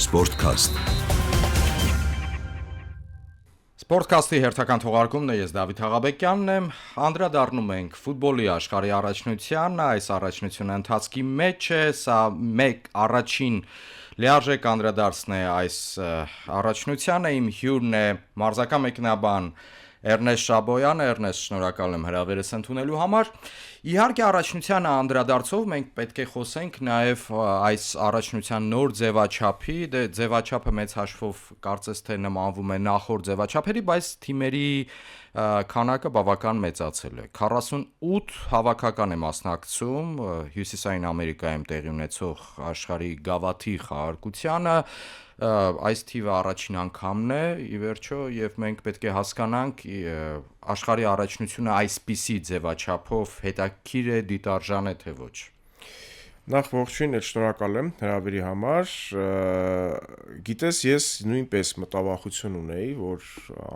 Sportcast Sportcast-ի հերթական թողարկումն է, ես Դավիթ Աղաբեկյանն եմ, անդրադառնում ենք ֆուտբոլի աշխարհի առաջնությանը, այս առաջնությունը ընթացքի մեջ է, սա մեկ առաջին լիարժեք անդրադարձն է այս առաջնությանը, իմ հյուրն է մարզական մեկնաբան Էրնեստ Շաբոյանը, Էրնեստ, շնորհակալ եմ հրավերս ընդունելու համար։ Իհարկե առաջնությանը անդրադարձով մենք պետք է խոսենք նաև այս առաջնության նոր ձևաչափի, դե ձևաչափը մեծ հաշվով կարծես թե նմանվում է նախորդ ձևաչափերի, բայց թիմերի քանակը բավական մեծացել է։ 48 հավաքական է մասնակցում Հյուսիսային Ամերիկայում տեղի ունեցող աշխարհի գավաթի խաղարկությանը, այս թիվը առաջին անգամն է, ի վերջո, եւ մենք պետք է հասկանանք աշխարհի առաջնությունը այսպիսի ձևաչափով հետաքրքիր է, դիտարժան է, թե ոչ։ Նախ ողջույն, շնորհակալ եմ հրավերի համար։ Գիտես, ես նույնպես մտավախություն ունեի, որ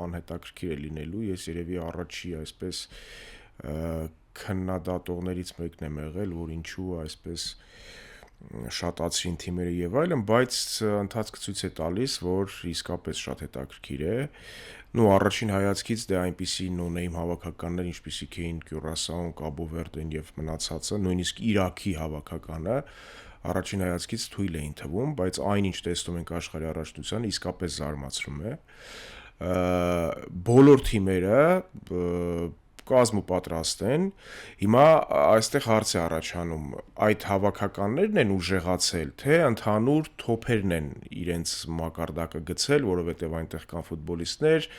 անհետաքրքիր է լինելու, ես երևի առաջի այսպես քննադատողներից մեկն եմ եղել, որ ինչու այսպես շատացրին թիմերը եւ այլն, բայց ընթացքը ցույց է տալիս, որ իսկապես շատ հետաքրքիր է։ Նու առաջին հայացքից դե այնպիսի նոնեյմ հավաքականներ, ինչպիսիք էին Կյուրասաուն, Կաբո Վերդեն եւ մնացածը, նույնիսկ Իրաքի հավաքականը առաջին հայացքից թույլ էին թվում, բայց այնինչ տեսնում ենք աշխարհի առաջնությանը, իսկապես զարմացնում է։ Բոլոր թիմերը կազմ ու պատրաստ են, հիմա այստեղ հարց է առաջանում, այդ հավաքականներն են ուժեղացել, թե ընդհանուր թոփերն են իրենց մակարդակը գցել, որովհետև այնտեղ կան ֆուտբոլիստներ,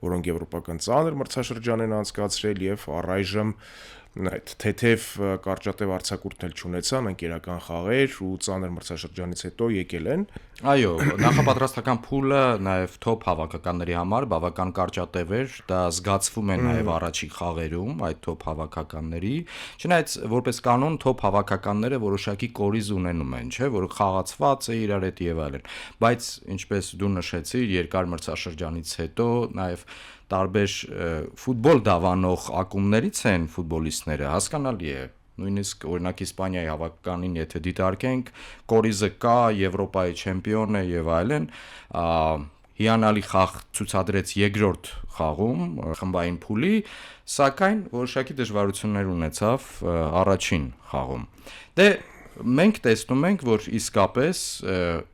որոնք եվրոպական ծանր մրցաշրջան են անցկացրել եւ առայժմ այդ թեթև կարճատև արձակուրդն էլ չունեցան, ընկերական խաղեր ու ծանր մրցաշրջանից հետո եկել են։ Այո, նախապատրաստական փուլը նաև թոփ հավաքականների համար բավական կարճատև էր, դա զգացվում է նաև առաջի խաղերում այդ թոփ հավաքականների, չնայած որպես կանոն թոփ հավաքականները որոշակի կորիզ ունենում են, չէ, որ խաղացված է իրար հետ եւ այլն, բայց ինչպես դու նշեցիր, երկար մրցաշրջանից հետո նաև տարբեր ֆուտբոլ դավանող ակումբներից են ֆուտբոլիստները, հասկանալի է, նույնիսկ օրինակ Իսպանիայի հավաքականին եթե դիտարկենք, կորիզը կա, Եվրոպայի չեմպիոն է եւ այլն, հիանալի խաղ ցուցադրեց երկրորդ խաղում, խմբային փուլի, սակայն որոշակի դժվարություններ ունեցավ առաջին խաղում։ Դե մենք տեսնում ենք, որ իսկապես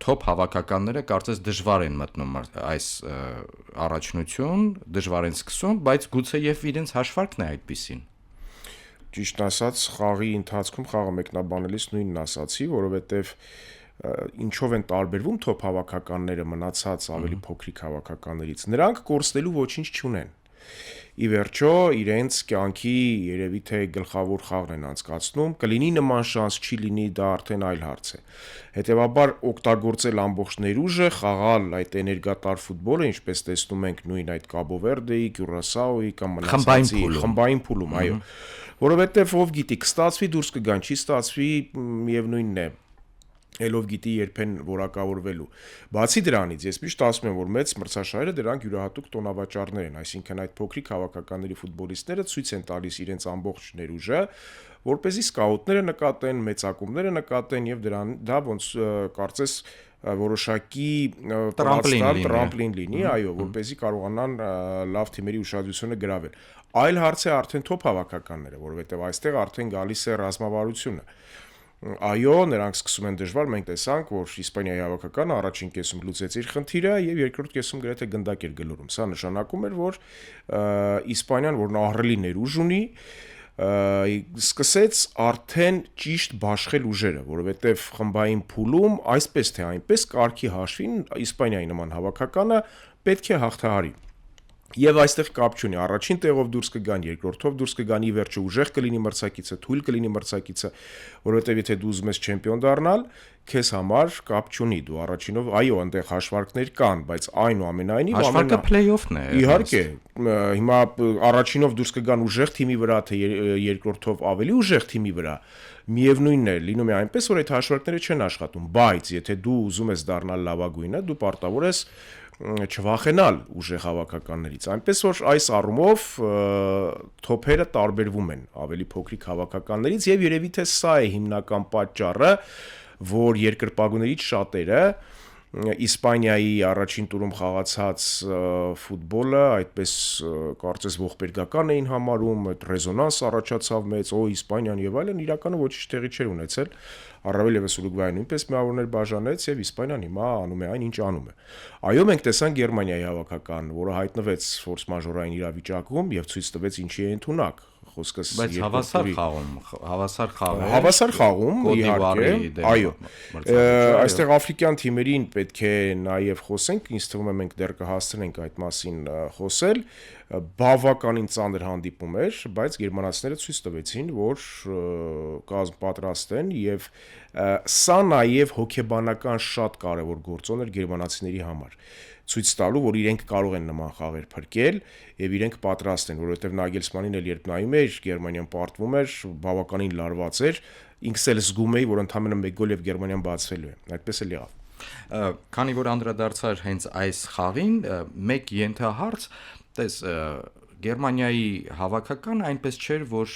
թոփ հավաքականները կարծես դժվար են մտնում այս առաջնություն, դժվար են սկսում, բայց գուցե եւ իրենց հաշվարկն է այդպիսին։ Ճիշտ ասած, խաղի ընթացքում խաղը մեկնաբանելիս նույնն ասացի, որովհետեւ ինչով են տարբերվում թոփ հավաքականները մնացած ավելի փոքրիկ հավաքականներից։ Նրանք կորցնելու ոչինչ չունեն։ Ի վերջո իրենց կյանքի երևի թե գլխավոր խաղն են անցկացնում, կլինի նման շանս, չի լինի, դա արդեն այլ հարց է։ Հետևաբար օգտագործել ամբողջ ներուժը, խաղալ այդ էներգատար ֆուտբոլը, ինչպես տեսնում ենք նույն այդ Կաբո Վերդեի, Կյուրասաուի կամ մնացածի խմբային փուլում, այո։ Որովհետև ով գիտի, կստացվի դուրս կգան, չի ստացվի միևնույնն է։ Ելով գիտի երբեն որակավորվելու։ Բացի դրանից, ես միշտ ասում եմ, որ մեծ մրցաշարերը դրանք յուրահատուկ տոնավաճառներ են, այսինքն այդ փոքրիկ հավաքականների ֆուտբոլիստները ցույց են տալիս իրենց ամբողջ ներուժը, որպեսզի սկաուտները նկատեն, մեծ ակումբները նկատեն եւ դա ոնց կարծես որոշակի տրամպլին լինի, այո, որպեսզի կարողանան լավ թիմերի ուշադրությունը գրավել։ Այլ հարց է արդեն թոփ հավաքականները, որովհետեւ այստեղ արդեն գալիս է ռազմավարությունը։ Այո, նրանք սկսում են դժվար, մենք տեսանք, որ Իսպանիայի հավաքականը առաջին կեսում լուծեց իր խնդիրը եւ երկրորդ կեսում գրեթե գնդակ էր գլորում։ Սա նշանակում էր, որ Իսպանիան, որն ահռելի ներուժ ունի, սկսեց արդեն ճիշտ բաշխել ուժերը, որովհետեւ խմբային փուլում այսպես թե այնպես կարգի հաշվին Իսպանիայի նման հավաքականը պետք է հաղթահարի։ Եվ այստեղ կապ չունի, առաջին տեղով դուրս կգան, երկրորդով դուրս կգան, ի վերջո ուժեղ կլինի մրցակիցը, թույլ կլինի մրցակիցը, որովհետև եթե դու ուզում ես չեմպիոն դառնալ, քեզ համար կապ չունի, դու առաջինով, այո, այնտեղ հաշվարկներ կան, բայց այնուամենայնիվ հաշվարկը փլեյօֆն է։ Իհարկե, հիմա առաջինով դուրս կգան ուժեղ թիմի վրա, թե երկրորդով ավելի ուժեղ թիմի վրա, միևնույնն է, լինում է այնպես, որ այդ հաշվարկները չեն աշխատում, բայց եթե դու ուզում ես դառնալ լավագույնը, դու պարտավոր ես չվախենալ ուժեղ հավաքականներից, այնպես որ այս առումով թոփերը տարբերվում են ավելի փոքրիկ հավաքականներից եւ երևի թե սա է հիմնական պատճառը, որ երկրպագուներից շատերը Իսպանիայի առաջին տուրում խաղացած ֆուտբոլը այդպես կարծես ողբերգական էին համարում, այդ ռեզոնանս առաջացավ մեծ, Իսպանիան եւ այլն, իրականում ոչինչ տեղի չէր ունեցել, առավել եւս Ուրուգվայը նույնպես միավորներ բաժանեց եւ Իսպանիան հիմա անում է այն, ինչ անում է։ Այո, մենք տեսանք Գերմանիայի հավաքական, որը հայտնվեց ֆորս մաժորային իրավիճակում եւ ցույց տվեց ինչի է ընդունակ։ Խոսքս բայց հավասար խաղ է։ Հավասար խաղում, իհարկե, այո։ Այստեղ աֆրիկյան թիմերին պետք է նաև խոսենք, ինձ թվում է մենք դեռ կհասցնենք այդ մասին խոսել, բավականին ծանր հանդիպում էր, բայց գերմանացիները ցույց տվեցին, որ կազմ պատրաստ են եւ սա նաև հոգեբանական շատ կարևոր գործոն էր գերմանացիների համար ցույց տալու, որ իրենք կարող են նման խաղեր փրկել եւ իրենք պատրաստ են, որովհետեւ Նագելսմանին էլ երբ նայում էր, Գերմանիան պարտվում էր, բավականին լարված էր, ինքս էլ զգում էի, որ ընդամենը 1 գոլ եւ Գերմանիան բացվելու է։ Այդպես էլ եղավ։ Քանի որ անդրադարձար հենց այս խաղին, մեկ ենթահարց, տես Գերմանիայի հավաքական այնպես չէր, որ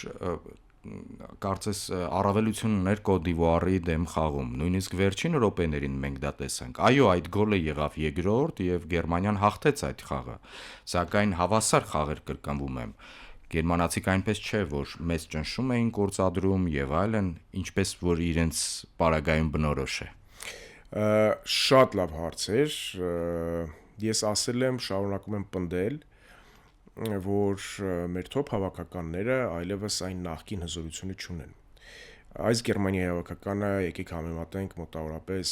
կարծես առավելություն ուներ Կոտ դ'Իվուարի դեմ խաղում, նույնիսկ վերջին րոպեներին մենք դա տեսանք։ Այո, այդ գոլը եղավ երկրորդ եւ Գերմանիան հաղթեց այդ խաղը, սակայն հավասար խաղեր կրկնվում եմ։ Գերմանացիք այնպես չէ, որ մեծ ճնշում էին գործադրում եւ այլն, ինչպես որ իրենց պարագայում բնորոշ է։ Շատ լավ հարց էր։ Ես ասել եմ, շարունակում եմ պնդել, որ մեր թոփ հավաքականները այլևս այն նախկին հզորությունը չունեն։ Այս Գերմանիայի հավաքականը եկեք համեմատենք մոտավորապես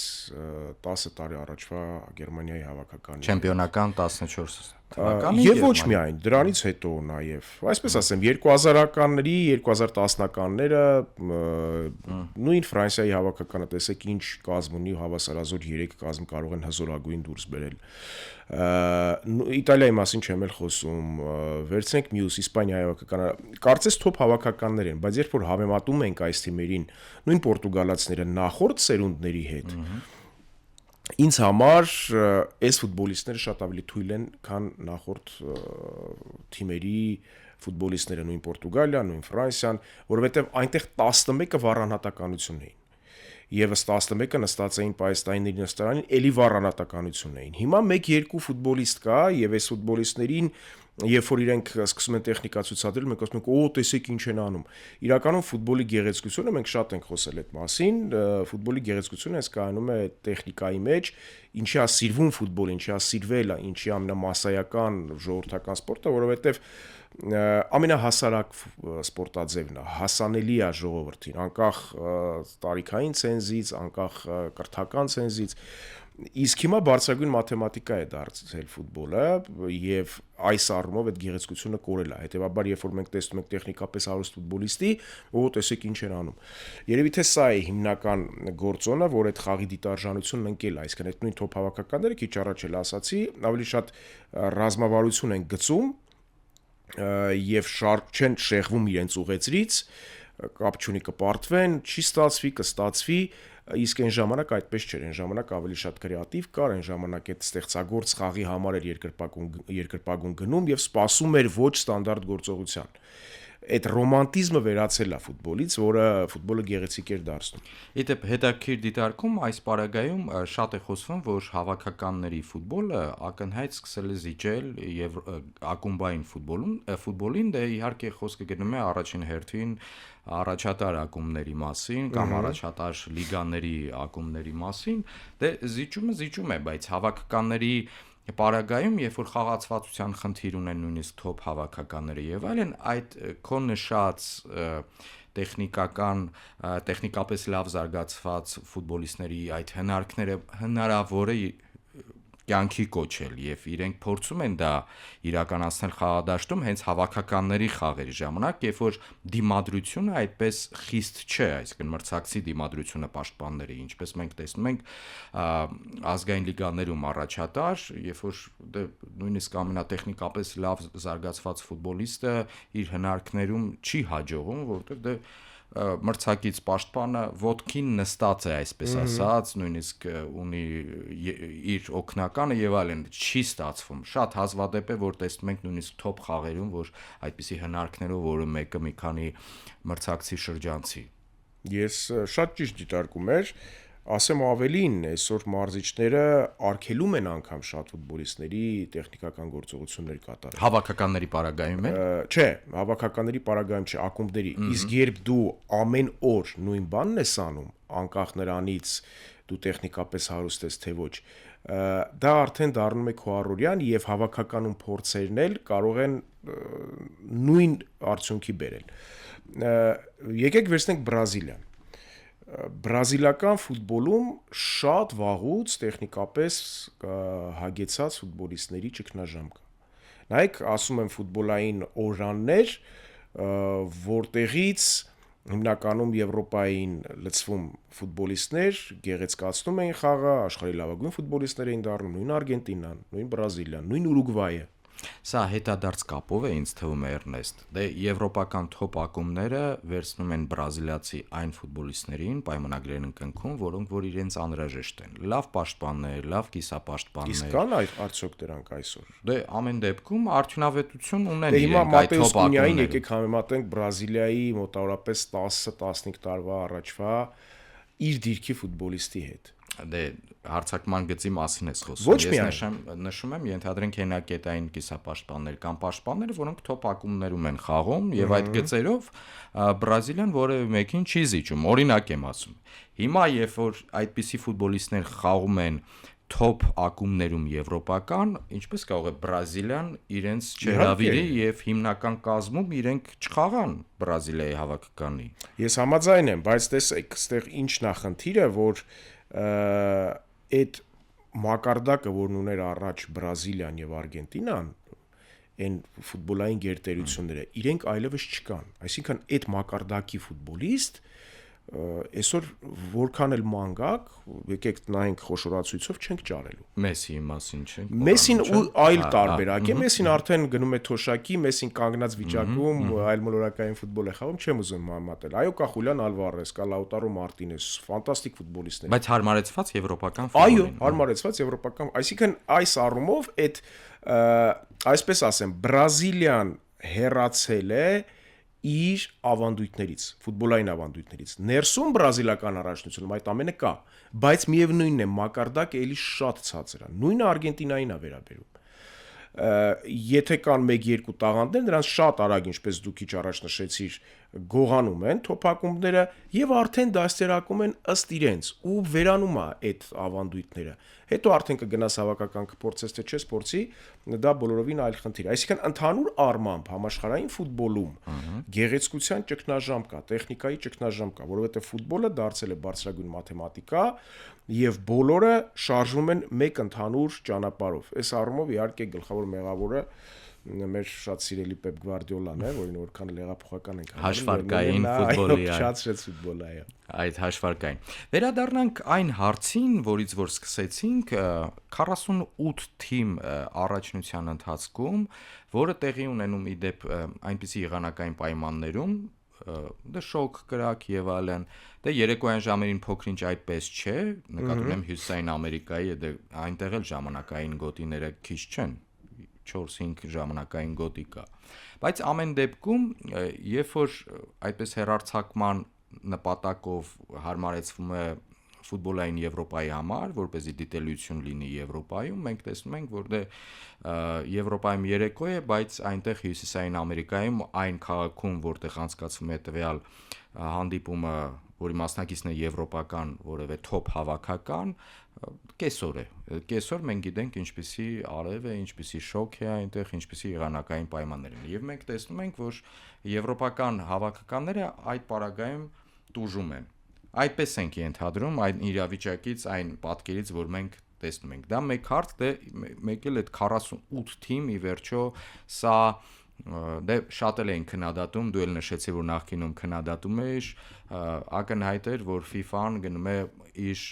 10 տարի առաջվա Գերմանիայի հավաքականի։ Չեմպիոնական 14 թվականի եւ ոչ միայն, դրանից հետո նաեւ, այսպես ասեմ, 2000-ականների, 2010-ականները նույն Ֆրանսիայի հավաքականը տեսեք ինչ կազմ ունի, հավասարազոր 3 կազմ կարող են հզորագույն դուրս բերել։ Իտալիայի մասին չեմ էլ խոսում, վերցնենք մյուս Իսպանիայի հավաքականը, կարծես թոփ հավաքականներ են, բայց երբ որ համեմատում ենք այս թիմերին, նույն պորտուգալացիները նախորդ սերունդների հետ, ինձ համար այս ֆուտբոլիստները շատ ավելի թույլ են, քան նախորդ թիմերի ֆուտբոլիստները, նույն Պորտուգալիան, նույն Ֆրանսիան, որովհետև այնտեղ 11-ը վառանհատականություն էին։ Եվս 11-ը նստած էին պայստայինների նստարանին, էլի վառանհատականություն էին։ Հիմա 1-2 ֆուտբոլիստ կա, եւ այս ֆուտբոլիստներին, երբ որ իրենք սկսում են տեխնիկա ցուցադրել, մենք ասում ենք, տեսեք ինչ են անում։ Իրականում ֆուտբոլի գեղեցկությունը մենք շատ ենք խոսել այդ մասին, ֆուտբոլի գեղեցկությունը հենց կայանում է տեխնիկայի մեջ, ինչի է սիրվում ֆուտբոլը, ինչի է սիրվել, ինչի ամենամասսայական ժողովրդական սպորտը, որովհետև ամենահասարակ սպորտաձևն է, հասանելի է ժողովրդին, անկախ տարիքային ցենզից, անկախ կրթական ցենզից, իսկ հիմա բարձրագույն մաթեմատիկա է դարձել ֆուտբոլը եւ այս առումով այդ գեղեցկությունը կորել է, հետեւաբար երբ որ մենք տեսնում ենք տեխնիկապես հարուստ ֆուտբոլիստի, տեսեք ինչ են անում։ Երևի թե սա է հիմնական գործոնը, որ այդ խաղի դիտարժանությունն ընկել է, այսինքն այդ նույն թոփ հավաքականները քիչ առաջ էլ ասացի, ավելի շատ ռազմավարություն են գծում եւ չեն շեղվում իրենց ուղեցրից, կապ չունի կպարտվեն, չի ստացվի, կստացվի, իսկ այն ժամանակ այդպես չէր, այն ժամանակ ավելի շատ կրեատիվ կար, այն ժամանակ այդ ստեղծագործ խաղի համար էր երկրպագուն գնում եւ սպասում էր ոչ ստանդարտ գործողության։ Այդ ռոմանտիզմը վերացել է ֆուտբոլից, որը ֆուտբոլը գեղեցիկ էր դարձնում։ Իդեպ հետաքրքիր դիտարկում այս պարագայում շատ է խոսվում, որ հավաքականների ֆուտբոլը ակնհայտ սկսել է զիջել եւ ակումբային ֆուտբոլին, դե իհարկե խոսքը գնում է առաջին հերթին առաջատար ակումբների մասին կամ առաջատար լիգաների ակումբների մասին, դե զիջում է, բայց հավաքականների պարագայում, երբ որ խաղացվածության խնդիր ունեն նույնիսկ թոփ հավաքականները եւ այլն, այդ քո նշած տեխնիկապես լավ զարգացված ֆուտբոլիստների այդ հնարքները հնարավոր է կյանքի կոչել եւ իրենք փորձում են դա իրականացնել խաղադաշտում հենց հավաքականների խաղերի ժամանակ, երբ որ դիմադրությունը այդպես խիստ չէ, այսինքն մրցակցի դիմադրությունը պաշտպանների, ինչպես մենք տեսնում ենք ազգային լիգաներում առաջատար, երբ որ նույնիսկ ամենատեխնիկապես լավ զարգացված ֆուտբոլիստը իր հնարքներում չի հաջողում, որովհետեւ մրցակից պաշտպանը ոտքին նստած է, այսպես ասած, նույնիսկ ունի իր օգնականը եւ այլն, չի ստացվում։ Շատ հազվադեպ է, որ տեսնում ենք նույնիսկ թոփ խաղերում, որ այդպիսի հնարքներով, որը մեկը մի քանի մրցակցի շրջանցի։ Ես շատ ճիշտ դիտարկում էր, Ասեմ ավելին, այսօր մարզիչները արգելում են անգամ շատ ֆուտբոլիստների տեխնիկական գործողություններ կատարել։ Հավաքականների պարագայում է։ Չէ, հավաքականների պարագայում չէ, ակումբների։ Իսկ երբ դու ամեն օր նույն բանն ես անում, անկախ նրանից դու տեխնիկապես հարուստ ես թե ոչ, դա արդեն դառնում է քո առօրյան եւ հավաքականում փորձերն էլ կարող են նույն արդյունքի բերել։ Եկեք վերցնենք Բրազիլիան։ Բրազիլական ֆուտբոլում շատ վաղուց տեխնիկապես հագեցած ֆուտբոլիստների ճգնաժամ կա։ Նայեք, ասում եմ ֆուտբոլային օրաններ, որտեղից հիմնականում Եվրոպային լցվում ֆուտբոլիստներ, գեղեցկացնում էին խաղը, աշխարհի լավագույն ֆուտբոլիստներ էին դառնում, նույն Արգենտինան, նույն Բրազիլիան, նույն Ուրուգվայը։ Սա հետադարձ կապով է ինձ թվում է Էրնեստ։ Դե եվրոպական թոփ ակումբները վերցնում են բրազիլացի այն ֆուտբոլիստներին պայմանագրերին կնքում, որոնք որ իրենց անհրաժեշտ են։ Լավ պաշտպաններ, լավ կիսապաշտպաններ։ Իսկ կան արդյոք դրանք այսօր։ Դե ամեն դեպքում արդյունավետություն ունեն Դե հիմա իրենք այդ Մատեուս թոփ Կունյային ակումբները։ եկեք համեմատենք Բրազիլիայի մոտավորապես 10-15 տարվա առաջվա իր դիրքի ֆուտբոլիստի հետ։ Դե հարցակման գծի մասին ես խոսում։ Ոչ միայն։ Նշում եմ, ենթադրենք հենակետային կիսապաշտպաններ կամ պաշտպաններ, որոնք թոփ ակումբներում են խաղում եւ այդ գծերով Բրազիլիան որևէ մեկին չի զիջում։ Օրինակ եմ ասում։ Հիմա երբ որ այդպիսի ֆուտբոլիստներ խաղում են թոփ ակումբներում եվրոպական, ինչպես կարող է Բրազիլիան իրենց չհրավիրի եւ հիմնական կազմում իրենք չխաղան Բրազիլիայի հավաքականի։ Ես համաձայն եմ, բայց տեսեք, այստեղ ինչն է խնդիրը, որ այդ մակարդակը, որն ուներ առաջ Բրազիլիան եւ Արգենտինան, այն ֆուտբոլային գերտերությունները, իրենք այլևս չկան։ Այսինքն այդ մակարդակի ֆուտբոլիստ այսօր որքան էլ մանգակ, եկեք նայենք խոշորացույցով չենք ճարելու։ Մեսիի մասին չենք։ Մեսին այլ տարբերակ է, Մեսին արդեն գնում է թոշակի, Մեսին կանգնած վիճակում այլ մոլորակային ֆուտբոլ է խաղում, չեմ ուզում համատել։ Այո, կա Խուլիան Ալվարես, կա Լաուտարո Մարտինես, ֆանտաստիկ ֆուտբոլիստներ։ Բայց հարմարեցված եվրոպական Այո, ֆուտբոլին։ հարմարեցված եվրոպական, այսինքն այս առումով այդ այսպես ասեմ, Բրազիլիան հեռացել է իր ավանդույթներից, ֆուտբոլային ավանդույթներից։ Ներսում բրազիլական առաջնությունում այդ ամենը կա, բայց միևնույնն է, մակարդակը էլի շատ ցածր է։ Նույնը Արգենտինային է վերաբերում։ Եթե կան 1-2 տաղանդներ, նրանց շատ արագ, ինչպես դու քիչ առաջ նշեցիր, գողանում են թոփ ակումբները եւ արդեն դաստիարակում են ըստ իրենց ու վերանում է այդ ավանդույթները։ Հետո արդեն կգնաս հավաքական կփորձես թե չես փորձի, դա բոլորովին այլ խնդիր է։ Այսինքն ընդհանուր առմամբ համաշխարհային ֆուտբոլում գեղեցկության ճգնաժամ կա, տեխնիկայի ճգնաժամ կա, որովհետեւ ֆուտբոլը դարձել է բարձրագույն մաթեմատիկա եւ բոլորը շարժվում են մեկ ընդհանուր ճանապարհով։ Այս առումով իհարկե գլխավոր մեղավորը մեր շատ սիրելի Պեպ Գվարդիոլան է, որին որքան էլ հեղափոխական ենք հաշվարկային ֆուտբոլի փչացրեց ֆուտբոլը, այո։ Այդ հաշվարկային։ Վերադառնանք այն հարցին, որից որ սկսեցինք, 48 թիմ առաջնության ընթացքում, որը տեղի ունենում իդեպ այնպիսի եղանակային պայմաններում, դե շոկ կրակ եւ այլն, դե երեկոյան ժամերին փոքրինչ այդպես չէ, նկատում եմ Հյուսիսային Ամերիկայի, դե այնտեղ էլ ժամանակային գոտիները քիչ չեն, 4-5 ժամանակային գոտի կա։ Բայց ամեն դեպքում, երբ որ այդպես հերարցակման նպատակով հարմարեցվում է ֆուտբոլային Եվրոպայի համար, որպեսզի դիտելիություն լինի Եվրոպայում, մենք տեսնում ենք, որ դե Եվրոպայում երեկո է, բայց այնտեղ Հյուսիսային Ամերիկայում այն քաղաքում, որտեղ անցկացվում է տվյալ հանդիպումը, որի մասնակիցն է եվրոպական որևէ թոփ հավաքական, կեսօր է։ Կեսօր մենք գիտենք ինչպիսի արև է, ինչպիսի շոկ է այնտեղ, ինչպիսի եղանակային պայմաններ են։ Եվ մենք տեսնում ենք, որ եվրոպական հավաքականները այդ պարագայում տուժում են։ Այդպես ենք ենթադրում այն իրավիճակից, այն պատկերից, որ մենք տեսնում ենք։ Դա մեկ հարց, դե մեկ էլ այդ 48 թիմ ի վերջո սա դե շատ էլ էին քննադատում, դու էլ նշեցի, որ նախկինում քննադատում էիր, ակնհայտ էր, որ FIFA-ն գնում է իր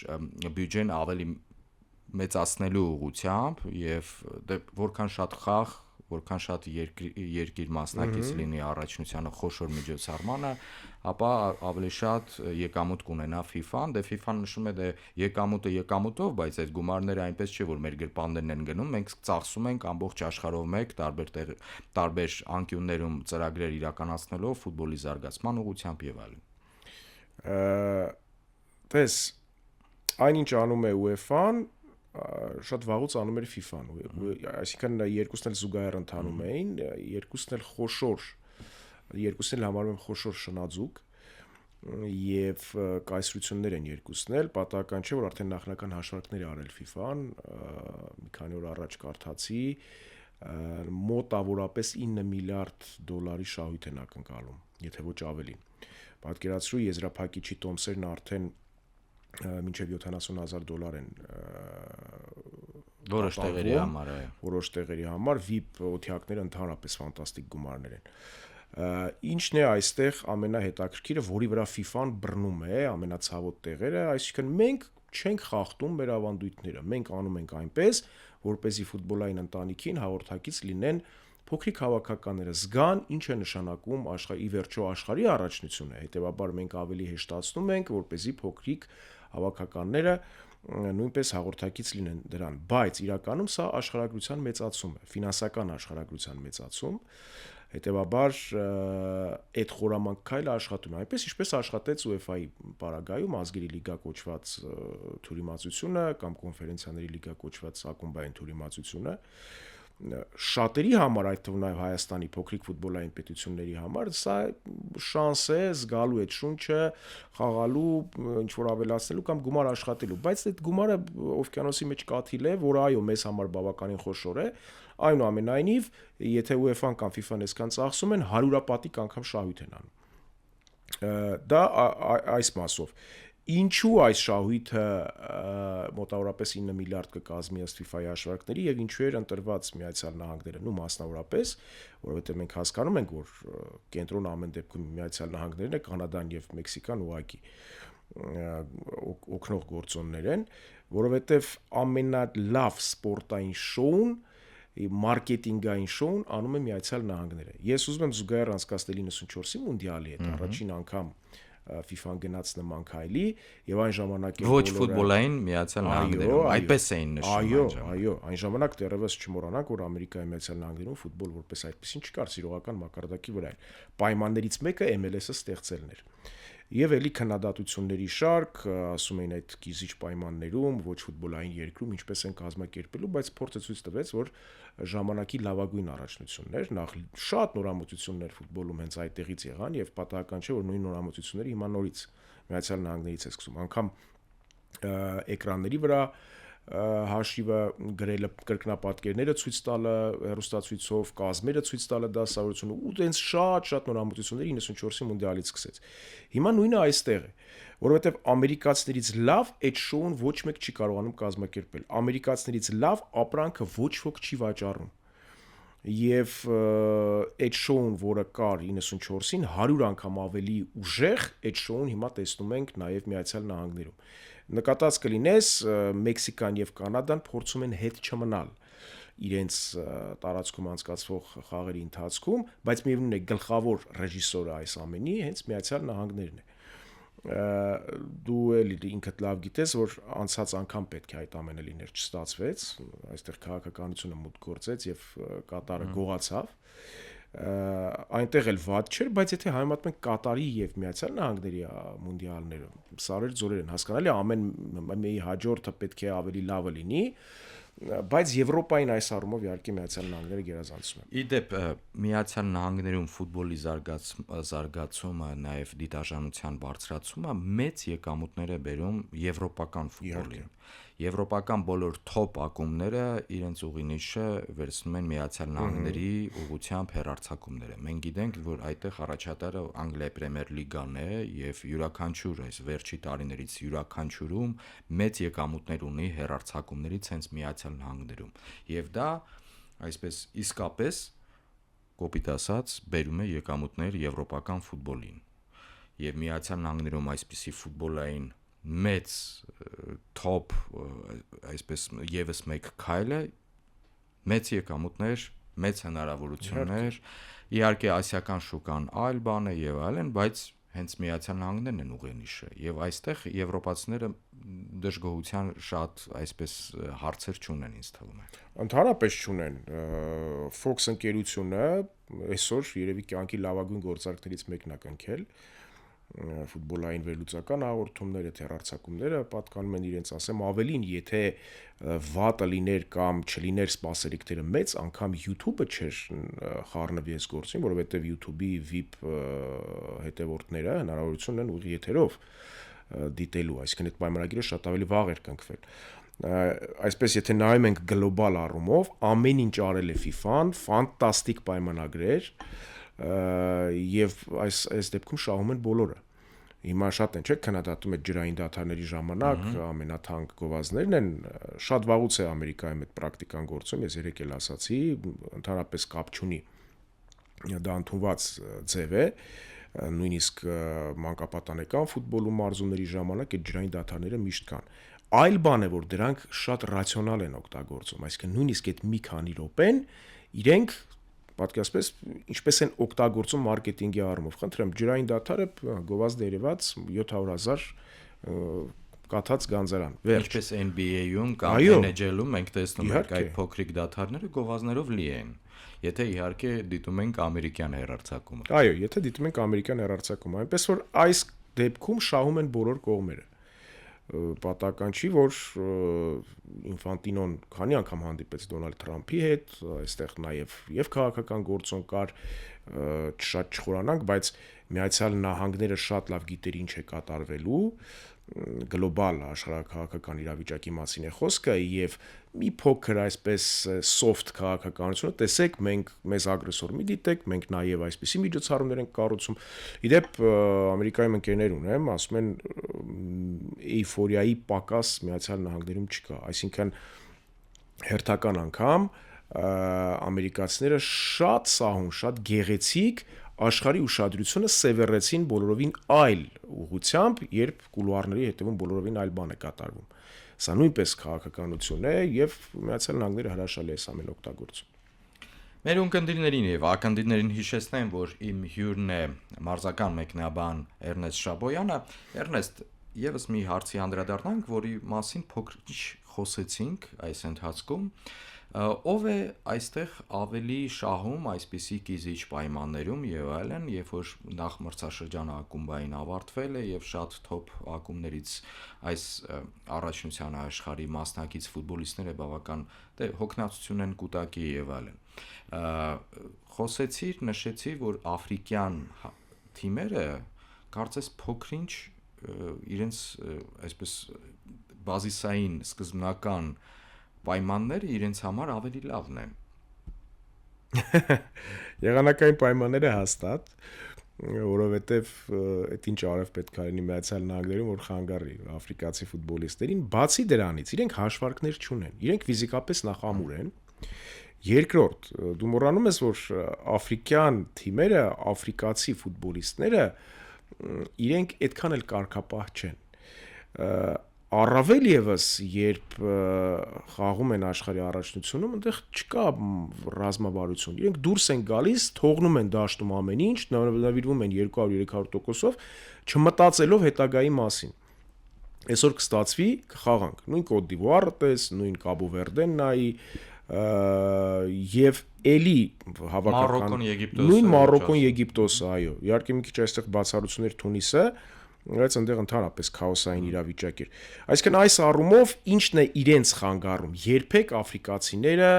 բյուջեն ավելի մեծացնելու ուղղությամբ եւ դե որքան շատ խաղ, որքան շատ երկիր մասնակից լինի առաջնությանը խոշոր միջոցառմանը, ապա ավելի շատ եկամուտ կունենա FIFA-ն, դե FIFA-ն նշում է դե եկամուտը եկամուտով, բայց այդ գումարները այնպես չէ, որ մեր գրպաններն են գնում, մենք ծախսում ենք ամբողջ աշխարհով մեկ տարբեր անկյուններում ծրագրեր իրականացնելով ֆուտբոլի զարգացման ուղղությամբ եւ այլն։ Տես այնինչ անում է UEFA-ն, շատ վաղուց անում էր FIFA-ն, այսինքն երկուսն էլ զուգահեռ ընթանում էին, երկուսն էլ խոշոր, երկուսն էլ համարում եմ խոշոր շնաձուկ եւ կայսրություններ են երկուսն էլ, պատահական չէ, որ արդեն նախնական հաշվարկներ է արել FIFA-ն, մի քանի օր առաջ կարդացի, մոտավորապես 9 միլիարդ դոլարի շահույթ են ակնկալում, եթե ոչ ավելի։ Պատկերացրու, եզրափակիչի տոմսերն արդեն մինչև $70,000 են որոշ տեղերի համար, որոշ տեղերի համար, VIP օթյակները ընդհանրապես ֆանտաստիկ գումարներ են։ Ինչն է այստեղ ամենահետաքրքիրը, որի վրա FIFA-ն բռնում է ամենացավոտ տեղերը, այսինքն մենք չենք խախտում մեր ավանդույթները, մենք անում ենք այնպես, որպեսզի ֆուտբոլային ընտանիքին հաղորդակից լինեն փոքրիկ հավաքականները, զգան ինչ է նշանակում ի վերջո աշխարհի առաջնությունը, հետեւաբար մենք ավելի հեշտացնում ենք, որպեսզի փոքրիկ հավաքականները նույնպես հաղորդակից լինեն դրան, բայց իրականում սա աշխարհագրության մեծացում է, ֆինանսական աշխարհագրության մեծացում, հետեւաբար այդ խորամանկ քայլը աշխատում է, այնպես ինչպես աշխատեց UEFA-ի պարագայում ազգերի լիգա կոչված թյուրիմացությունը կամ կոնֆերենցիաների լիգա կոչված ակումբային թյուրիմացությունը, շատերի համար, այդ թվում նաև Հայաստանի փոքրիկ ֆուտբոլային պետությունների համար, սա շանս է զգալու այդ շունչը, խաղալու, ինչ որ ավելացնելու կամ գումար աշխատելու, բայց այդ գումարը օվկիանոսի մեջ կաթիլ է, որը այո, մեզ համար բավականին խոշոր է, այնուամենայնիվ, եթե UEFA-ն կամ FIFA-ն այսքան ծախսում են, 100-պատիկ անգամ շահույթ են անում։ Դա այս մասով։ Ինչու այս շահույթը մոտավորապես 9 միլիարդ կկազմի ըստ FIFA-ի հաշվարկների եւ ինչու էր ընտրված Միացյալ Նահանգները, մասնավորապես, որովհետեւ մենք հասկանում ենք, որ կենտրոնը ամեն դեպքում Միացյալ Նահանգներն է, Կանադան եւ Մեքսիկան ուղղակի օգնող գործոններ են, որովհետեւ ամենալավ սպորտային շոուն մարքեթինգային շոուն անում է Միացյալ Նահանգները։ Ես ուզում եմ զուգահեռ անցկացնել 94-ի մունդիալի հետ, առաջին անգամ FIFA-ն գնաց նման քայլի եւ այն ժամանակ ոչ ֆուտբոլային Միացյալ Նահանգներում այդպես էին նշում այո, այն ժամանակ դեռևս չմոռանանք, որ Ամերիկայի Միացյալ Նահանգներում ֆուտբոլ որպես այդպեսին չկար, սիրողական մակարդակի վրա էր։ Պայմաններից մեկը MLS-ը ստեղծելն էր։ Եվ էլի քննադատությունների շարք, ասում էին այդ կիզիչ պայմաններում, ոչ ֆուտբոլային երկրում ինչպես են կազմակերպելու, բայց փորձը ցույց տվեց, որ ժամանակի լավագույն առաջնություններ, նախ շատ նորամուծություններ ֆուտբոլում հենց այդտեղից եղան եւ պատահական չէ, որ նույն նորամուծությունները հիմա նորից Միացյալ Նահանգներից է սկսում, անգամ էկրանների վրա հաշիվը գրելը, կրկնապատկերները ցույց տալը, հեռուստացույցով, կազմերը ցույց տալը դասավորությունը ու տենց շատ նորամուծություններ 94-ի մունդիալից սկսեց։ Հիմա նույնը այստեղ է, որովհետև ամերիկացիներից լավ այդ շոուն ոչ մեկ չի կարողանում կազմակերպել։ Ամերիկացիներից լավ ապրանքը ոչ ոք չի վաճառում։ Եվ այդ շոուն, որը կար 94-ին, 100 անգամ ավելի ուժեղ, այդ շոուն հիմա տեսնում ենք նաև Միացյալ Նահանգներում։ Նկատած կլինես, Մեքսիկան եւ Կանադան փորձում են հետ չմնալ իրենց տարածքում անցկացվող խաղերի ընթացքում, բայց միևնույն է գլխավոր ռեժիսորը այս ամենի հենց Միացյալ Նահանգներն է։ Դու էլ ինքդ լավ գիտես, որ անցած անգամ պետք է այդ ամենը լիներ, չստացվեց, այստեղ քաղաքականությունը մուտք գործեց եւ Կատարը գողացավ։ Այնտեղ էլ վատ չէր, բայց եթե համեմատենք Կատարի եւ Միացյալ Նահանգների մունդիալները, սարեր ձորեր են, հասկանալի, ամեն մի հաջորդը պետք է ավելի լավը լինի, բայց Եվրոպային այս առումով իհարկե Միացյալ Նահանգները գերազանցում են։ Իդեպ Միացյալ Նահանգներում ֆուտբոլի զարգացումը, նաև դիտաժանության բարձրացումը մեծ եկամուտներ է բերում եվրոպական ֆուտբոլին։ Եվրոպական բոլոր թոփ ակումբները իրենց ուղինիշը վերցնում են Միացյալ Նահանգների ուղղությամբ հեռարձակումները։ Մենք գիտենք, որ այդտեղ առաջատարը Անգլիայի Պրեմիեր լիգան է եւ յուրաքանչյուր այս վերջի տարիներից յուրաքանչյուրում մեծ եկամուտներ ունի հեռարձակումներից հենց Միացյալ Նահանգներում։ Եվ դա այսպես իսկապես կոպիտ ասած բերում է եկամուտներ եվրոպական ֆուտբոլին։ Եվ Միացյալ Նահանգներում այսպիսի ֆուտբոլային մեծ թոփ այսպես եւս մեկ քայլ է, մեծ եկամուտներ, մեծ հնարավորություններ, իհարկե ասիական շուկան այլ բան է եւ այլն, բայց հենց Միացյալ Նահանգներն են ուղենիշը եւ այստեղ եվրոպացիները դժգոհության շատ այսպես հարցեր չունեն, ինձ թվում է։ Ընդհանրապես չունեն։ Fox ընկերությունը այսօր երևի կյանքի լավագույն գործարքներից մեկն է կնքել։ ֆուտբոլային վերլուծական հաղորդումները, հեռարձակումները պատկանում են իրենց, ասեմ ավելին, եթե վատը լիներ կամ չլիներ սպասելիքները մեծ, անգամ YouTube-ը չէր խառնվի այս գործին, որովհետև YouTube-ի VIP հետևորդները հնարավորություն ունեն ուղիղ եթերով դիտելու, այսինքն այդ պայմանագիրը շատ ավելի վաղ էր կնքվել։ Այսպես եթե նայում ենք գլոբալ առումով, ամեն ինչ արել է FIFA-ն, ֆանտաստիկ պայմանագրեր, եւ այս դեպքում շահում են բոլորը։ Հիմա շատ են, չէ՞, քննադատում այդ ջրային դաթարների ժամանակ ամենաթանկ գովազդներն են, շատ վաղուց է Ամերիկայում այդ պրակտիկան գործում, ես երեք էլ ասացի, ընդհանրապես կապ չունի, դա ընդունված ձև է, նույնիսկ մանկապատանեկան ֆուտբոլում մարզումների ժամանակ այդ ջրային դաթարները միշտ կան։ Այլ բան է, որ դրանք շատ ռացիոնալ են օգտագործում, այսինքն նույնիսկ այդ մի քանի րոպեն իրենք պատկերացրեք ինչպես են օգտագործում մարքեթինգի առումով։ Խնդրեմ, ջրային դաթարը գովազդ երևաց 700,000 կաթած գանձարան։ Ինչպես NBA-ում կամ NHL-ում մենք տեսնում ենք այդ փոքրիկ դաթարները գովազդներով լի են։ Եթե իհարկե դիտում ենք ամերիկյան հեռարձակումը։ Այո, եթե դիտում ենք ամերիկյան հեռարձակումը, այնպես որ այս դեպքում շահում են բոլոր կողմերը։ Պատահական չի, որ Ինֆանտինոն քանի անգամ հանդիպեց Դոնալդ Թրամփի հետ, այստեղ նաև քաղաքական գործոն կար, շատ չխորանանք, բայց Միացյալ Նահանգները շատ լավ գիտեր ինչ է կատարվելու, գլոբալ աշխարհակաղակական իրավիճակի մասին է խոսքը եւ մի փոքր այսպես soft քաղաքականությունը, տեսեք, մեզ ագրեսոր մի դիտեք, մենք նաև այսպիսի միջոցառումներ ենք կառուցում։ Իդեպ Ամերիկայում ընկերներ ունեմ, ասում են էյֆորիայի պակաս Միացյալ Նահանգներում չկա, այսինքն հերթական անգամ ամերիկացիները շատ սահուն, շատ գեղեցիկ աշխարհի ուշադրությունը սևեռեցին բոլորովին այլ ուղղությամբ, երբ կուլուարների հետևում բոլորովին այլ բան է կատարվում։ Սա նույնպես քաղաքականություն է եւ Միացյալ Նահանգները հրաշալի է ամեն օգտագործում։ Մեր ունկնդիրներին եւ ակնդիրներին հիշեցնեմ, որ իմ հյուրն է մարզական մեկնաբան Էրնեստ Շաբոյանը։ Էրնեստ, եւս մի հարցի անդրադառնանք, որի մասին փոքրինչ խոսեցինք այս ընթացքում։ Ով է այստեղ ավելի շահում այսպիսի կիզիչ պայմաններում եւ այլն, երբ որ նախ մրցաշրջանը ակումբային ավարտվել է եւ շատ թոփ ակումբներից այս առաջնության աշխարհի մասնակից ֆուտբոլիստները բավական հոգնածություն են կուտակի եւ այլն։ Խոսեցիր, նշեցի, որ աֆրիկյան թիմերը կարծես փոքրինչ իրենց այսպես բազիսային սկզբնական պայմանները իրենց համար ավելի լավն են։ Եղանակային պայմանները հաստատ, որովհետև այդ ինչ արև պետք է լինի Միացյալ Նահանգներում, որ խանգարի աֆրիկացի ֆուտբոլիստերին, բացի դրանից իրենք հաշվարկներ չունեն, իրենք ֆիզիկապես նախ ամուր են։ Երկրորդ, դու մոռանում ես, որ աֆրիկյան թիմերը, աֆրիկացի ֆուտբոլիստները իրենք այդքան էլ կարգապահ չեն։ Առավել եւս, երբ խաղում են աշխարհի առաջնությունում, այնտեղ չկա ռազմավարություն։ Իրենք դուրս են գալիս, թողնում են դաշտում ամեն ինչ, նվիրվում են 200-300%-ով, չմտածելով հետագայի մասին։ Այսօր կստացվի, կխաղանք։ Նույն Կոտ դ'Իվուարը տես, նույն Կաբո Վերդեն նայի, եւ էլի հավաքական նույն Մարոկոն, Եգիպտոսը, այո։ Իհարկե մի քիչ այստեղ բացառություններ Թունիսը, բայց այնտեղ ընդհանրապես քաոսային իրավիճակ էր։ Այսինքն այս առումով ինչն է իրենց խանգարում։ Երբեք աֆրիկացիները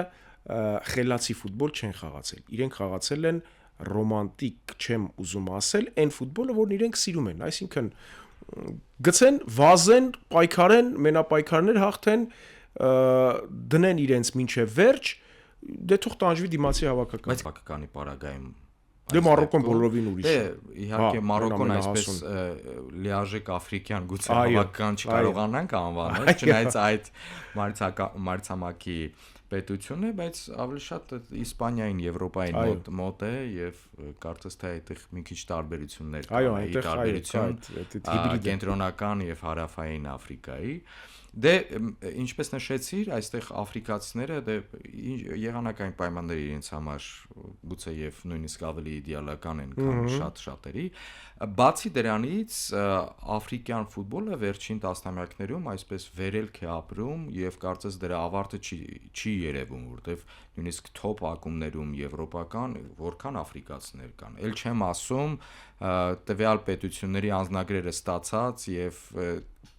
խելացի ֆուտբոլ չեն խաղացել։ Իրենք խաղացել են ռոմանտիկ, չեմ ուզում ասել, այն ֆուտբոլը, որն իրենք սիրում են, այսինքն գցեն, վազեն, պայքարեն, մենապայքարներ հաղթեն, դնեն իրենց մինչև վերջ, դե թող տանջվի դիմացի հավաքական։ Բայց հավաքականի պարագայում դե Մարոկոն բոլորովին ուրիշ է։ Դե իհարկե Մարոկոն այսպես լիարժեք աֆրիկյան գուցե հավաքական չկարողանանք անվանել, չնայած այդ մայրցամաքի պետություն է, բայց ավելի շատ Իսպանիային, Եվրոպային մոտ է եւ կարծես թե այդտեղ մի քիչ տարբերություններ կան, կենտրոնական եւ հարավային Աֆրիկայի։ Դե ինչպես նշեցիր, այստեղ աֆրիկացիները դե եղանակային պայմանները իրենց համար գուցե եւ նույնիսկ ավելի իդեալական են, քան շատ-շատերի։ Բացի դրանից, աֆրիկյան ֆուտբոլը վերջին տասնամյակներում այսպես վերելք է ապրում եւ կարծես դրա ավարտը չի երևում, որտեվ նույնիսկ top ակումբներում եվրոպական որքան աֆրիկացիներ կան։ Էլ չեմ ասում տվյալ պետությունների անձնագրերը ստացած եւ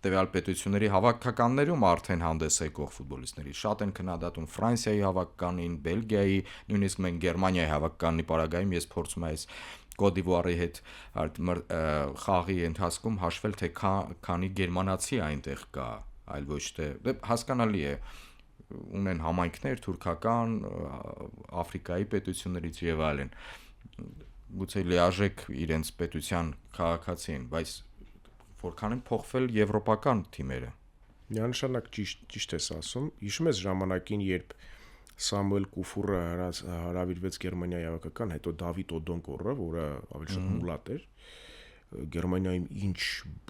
տվյալ պետությունների հավաքականներում արդեն հանդես եկող ֆուտբոլիստների շատ են քննադատում Ֆրանսիայի հավաքականին, Բելգիայի, նույնիսկ մենք Գերմանիայի հավաքականի պարագայում ես փորձում եմ այս Կոդիվուարի հետ խաղի ընթացքում հաշվել թե քանի գերմանացի այնտեղ կա, այլ ոչ թե հասկանալի է ունեն համայնքներ թուրքական, Աֆրիկայի պետություններից եւ այլն։ Գուցե լիարժեք իրենց պետության քաղաքացի են, բայց որքան են փոխվել եվրոպական թիմերը։ Միանշանակ ճիշտ ես ասում։ Հիշում ես ժամանակին, երբ Սամուել Կուֆուրը հարավիրվեց Գերմանիայի հավաքական, հետո Դավիթ Օդոնկորը, որը ավելի շատ մուլատ էր, Գերմանիայում ինչ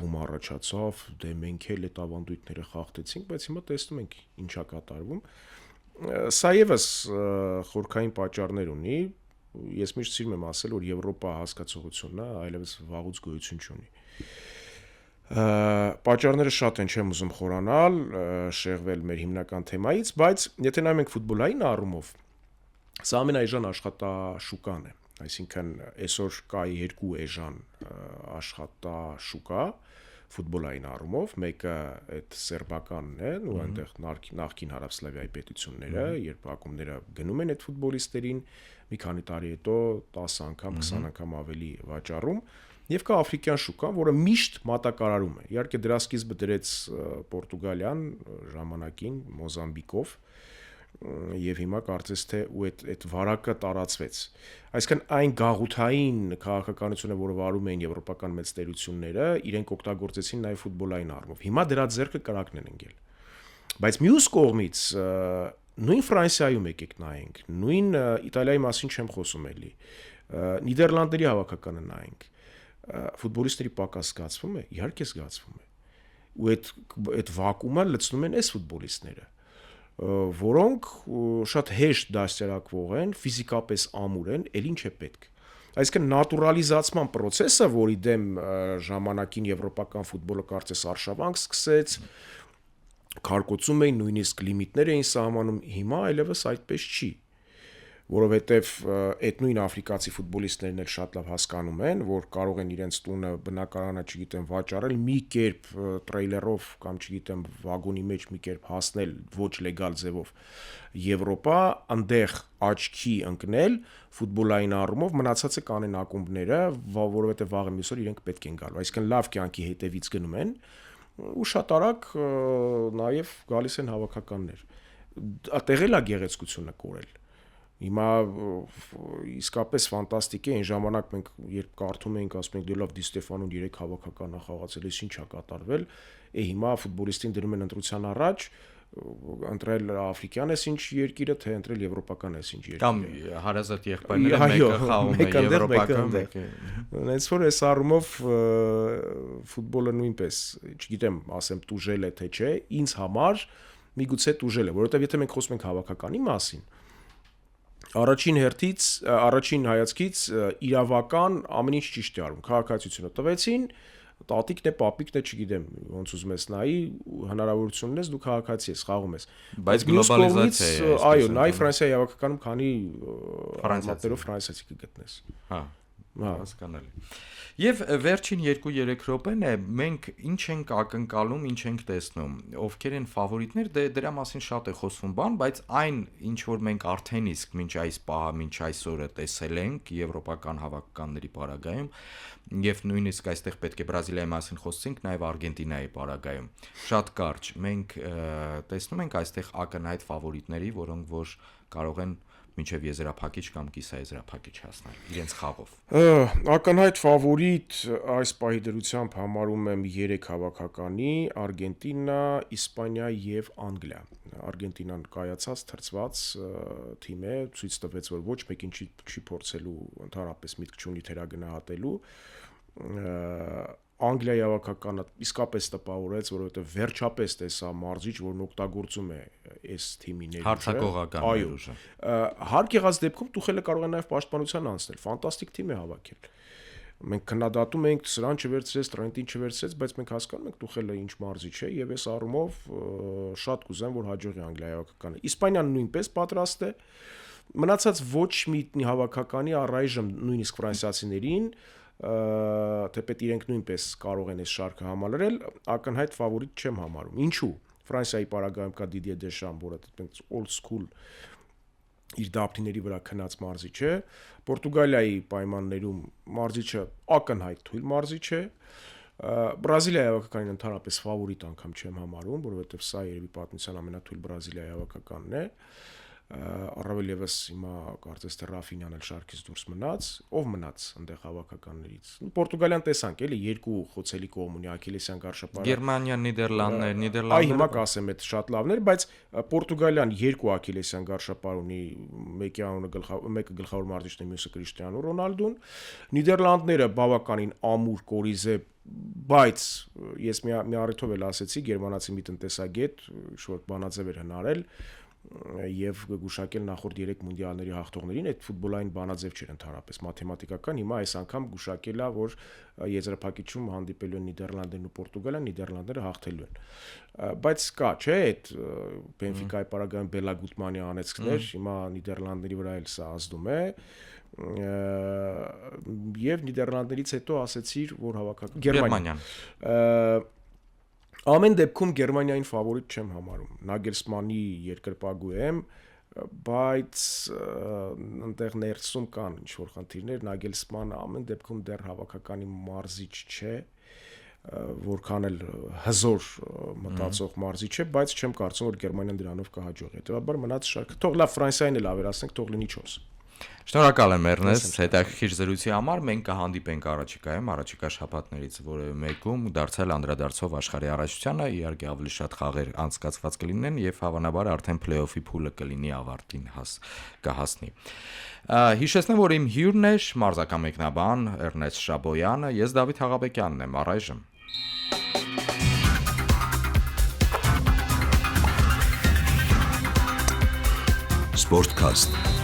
բում առաջացավ, դե մենք էլ այդ ավանդույթները խախտեցինք, բայց հիմա տեսնում ենք ինչա կատարվում։ Սա եւս խորքային պատճառներ ունի։ Ես միշտ սիրում եմ ասել, որ Եվրոպա հասկացողությունն է, այլևս վաղուց գոյություն չունի։ Պատճառները շատ են, չեմ ուզում խորանալ, շեղվել մեր հիմնական թեմայից, բայց եթե նայում ենք ֆուտբոլային առումով, սա ամենաէժան աշխատաշուկան է, այսինքն այսօր կա երկու էժան աշխատաշուկա ֆուտբոլային առումով, մեկը այդ սերբականն է, ու այնտեղ նախկին Հարավսլավիայի պետությունները, երբ ակումբները գնում են այդ ֆուտբոլիստերին, մի քանի տարի հետո 10 անգամ, 20 անգամ ավելի վաճառում, եւ կա աֆրիկյան շուկան, որը միշտ մատակարարում է։ Իհարկե դրա սկիզբը դրեց Պորտուգալիան ժամանակին Մոզամբիկով, եւ հիմա կարծես թե ու այդ վարակը տարածվեց։ Այսինքն այն գաղութային քաղաքականությունը, որը վարում էին եվրոպական մեծ տերությունները, իրենք օգտագործեցին նաեւ ֆուտբոլային առումով։ Հիմա դրա ձեռքը կրակն են ընկել։ Բայց մյուս կողմից նույն Ֆրանսիայում եկեք նայենք, նույն Իտալիայի մասին չեմ խոսում էլի, Նիդերլանդների հավաքականը նայենք, ֆուտբոլիստների պակաս զգացվում է, իհարկե զգացվում է։ Ու այդ վակուումը լցնում են այս ֆուտբոլիստները, որոնք շատ հեշտ դաստիարակվող են, ֆիզիկապես ամուր են, ել ինչ է պետք։ Այսինքն նատուրալիզացման process-ը, որի դեմ ժամանակին եվրոպական ֆուտբոլը կարծես արշավանք սկսեց, քարկոծում էին, նույնիսկ լիմիտներ էին սահմանում, հիմա այլևս այդպես չի, որովհետև այդ նույն աֆրիկացի ֆուտբոլիստներն էլ շատ լավ հասկանում են, որ կարող են իրենց տունը բնակարանը, չգիտեմ, վաճառել մի կերպ տրեյլերով կամ չգիտեմ վագոնի մեջ մի կերպ հասնել ոչ լեգալ ձևով Եվրոպա, այնտեղ աչքի ընկնել ֆուտբոլային առումով, մնացածը կանեն ակումբները, որովհետև վաղը մյուսօր իրենք պետք են գալու, այսինքն լավ կյանքի հետևից գնում են ու շատ արագ նաև գալիս են հավաքականներ։ Այդտեղ էլ է գեղեցկությունը կորել։ Հիմա իսկապես ֆանտաստիկ է, այն ժամանակ մենք երբ կարդում էինք, ասում ենք դե լավ Դի Ստեֆանոն 3 հավաքական է խաղացել, էս ինչ է կատարվել, հիմա ֆուտբոլիստին դնում են ընտրության առաջ, ընտրել աֆրիկյան էս ինչ երկիրը, թե ընտրել եվրոպական էս ինչ երկիրը։ Կամ հարազատ եղբայրները մեկը խաղում է եվրոպական, մեկը։ Հենց որ այս առումով ֆուտբոլը նույնպես, չգիտեմ, ասեմ տուժել է թե չէ, ինձ համար միգուցե տուժել է, որովհետև եթե մենք խոսում ենք հավաքականի մասին, առաջին հայացքից իրավական ամեն ինչ ճիշտ է արվում, քաղաքացիությունը տվեցին, տատիկն է, պապիկն է, չգիտեմ, ոնց ուզում ես նայի, հնարավորություն ունես, դու քաղաքացի ես, խաղում ես։ Բայց գլոբալիզացիա է։ Այո, նայ Ֆրանսիայի հավաքականում քանի ֆրանսիացիներով ֆրանսիացի կգտնես։ Հա, հասկանալի։ Եվ վերջին 2-3 րոպեն է, մենք ինչ ենք ակնկալում, ինչ ենք տեսնում, ովքեր են ֆավորիտներ, դրա մասին շատ է խոսվում բան, բայց այն ինչ որ մենք արդեն իսկ մինչ այս պահը, մինչ այսօրը տեսել ենք եվրոպական հավաքականների պարագայում, եւ նույնիսկ այստեղ պետք է Բրազիլիայի մասին խոսենք, նաեւ Արգենտինայի պարագայում։ Շատ կարճ, մենք տեսնում ենք այստեղ ակնհայտ ֆավորիտների, որոնք որ կարող են մինչև եզրափակիչ կամ կիսաեզրափակիչ հասնել իրենց խաղով։ Ակնհայտ ֆավորիտ այս պահի դրությամբ համարում եմ 3 հավաքականի՝ Արգենտինա, Իսպանիա եւ Անգլիա։ Արգենտինան կայացած թրծված թիմ է, ցույց տվեց, որ ոչ մեկին չի փորձելու ընդհանրապես միտք չունի թերագնահատելու։ Անգլիայի հավաքականը իսկապես տպավորեց, որովհետև վերջապես տեսա մարզիչ, որն օգտագործում է այս թիմի ներուժը։ Հարձակողական ներուժը։ Հարկ եղած դեպքում Տուխելը կարող է նաև պաշտպանության անցնել։ Ֆանտաստիկ թիմ է հավաքել։ մենք քննադատում ենք սրան չվերցրեց, Տրենտին չվերցրեց, բայց մենք հասկանում ենք Տուխելը ինչ մարզիչ է եւ այս առումով շատ կուզեմ, որ հաջողի Անգլիայի հավաքականը։ Իսպանիան նույնպես պատրաստ է։ Մնացած ոչ մի հավաքականի առայժմ նույնիսկ ֆրանսիացիներին, թեպետ իրենք նույնպես կարող են այս շարքը համալրել, ակնհայտ ֆավորիտ չեմ համարում։ Ինչու՞։ Ֆրանսիայի պարագայում կա Դիդիե Դեշամ, որը այդպես old school իր դափնիների վրա քնած մարզիչ է, Պորտուգալիայի պայմաններում մարզիչը ակնհայտ թույլ մարզիչ է, Բրազիլիայի հավաքականին ընդհանրապես ֆավորիտ անգամ չեմ համարում, որովհետև սա երևի պատմության ամենաթույլ Բրազիլիայի հավաքականն է, առավել եւս հիմա կարծես թե Ռաֆինյան էլ շարքից դուրս մնաց, ով մնաց այնտեղ հավաքականներից։ Պորտուգալիան տեսանք էլի երկու խոցելի կողմ ունի Աքիլեսյան գարշապարը։ Գերմանիան, Նիդերլանդները։ Այ հիմա կասեմ այդ շատ լավներ, բայց Պորտուգալիան երկու Աքիլեսյան գարշապար ունի, մեկը գլխավոր մարզիչն է, մյուսը Կրիշտիանո Ռոնալդուն։ Նիդերլանդները բավականին ամուր կորիզ է, բայց ես մի առիթով էլ ասեցի, գերմանացի մի տնտեսագետ, ինչ-որ բանաձև էր հնարել եւ գուշակել նախորդ 3 մունդիալների հաղթողներին, այդ ֆուտբոլային բանաձև չէր ընդհանրապես մաթեմատիկական, հիմա այս անգամ գուշակել է, որ եզրափակիչում հանդիպելու են Նիդերլանդներն ու Պորտուգալիան, Նիդերլանդները հաղթելու են։ Բայց կա, չէ, այդ Բենֆիկայի պարագայում Բելա Գուտմանի անեցքներ, հիմա Նիդերլանդների վրա էլ սա ազդում է։ Եվ Նիդերլանդներից հետո ասեցիր, որ հավաքական Գերմանիան։ Ամեն դեպքում Գերմանիային ֆավորիտ չեմ համարում։ Նագելսմանի երկրպագու եմ, բայց այնտեղ ներսում կան ինչ-որ խնդիրներ, Նագելսմանը ամեն դեպքում դեռ հավաքականի մարզիչ չէ, որքան էլ հզոր մտածող մարզիչ է, բայց չեմ կարծում, որ Գերմանիան դրանով կհաջողի։ Հետևաբար մնաց շարքը։ Թող լավ Ֆրանսիային էլ ավերացնենք, թող լինի 4։ Շնորհակալ եմ Էրնեստ, հետաքրքիր զրույցի համար։ Մենք կհանդիպենք առաջիկա շաբաթներից որևէ մեկում, դարձյալ անդրադարձով աշխարհի առաջությանը, իհարկե ավելի շատ խաղեր անցկացված կլինեն եւ հավանաբար արդեն փլեյօֆի փուլը կլինի ավարտին կհասնի։ Հիշեցնեմ, որ իմ հյուրն է մարզական մեկնաբան Էրնեստ Շաբոյանը, ես Դավիթ Հաղաբեկյանն եմ, առայժմ։ Sportcast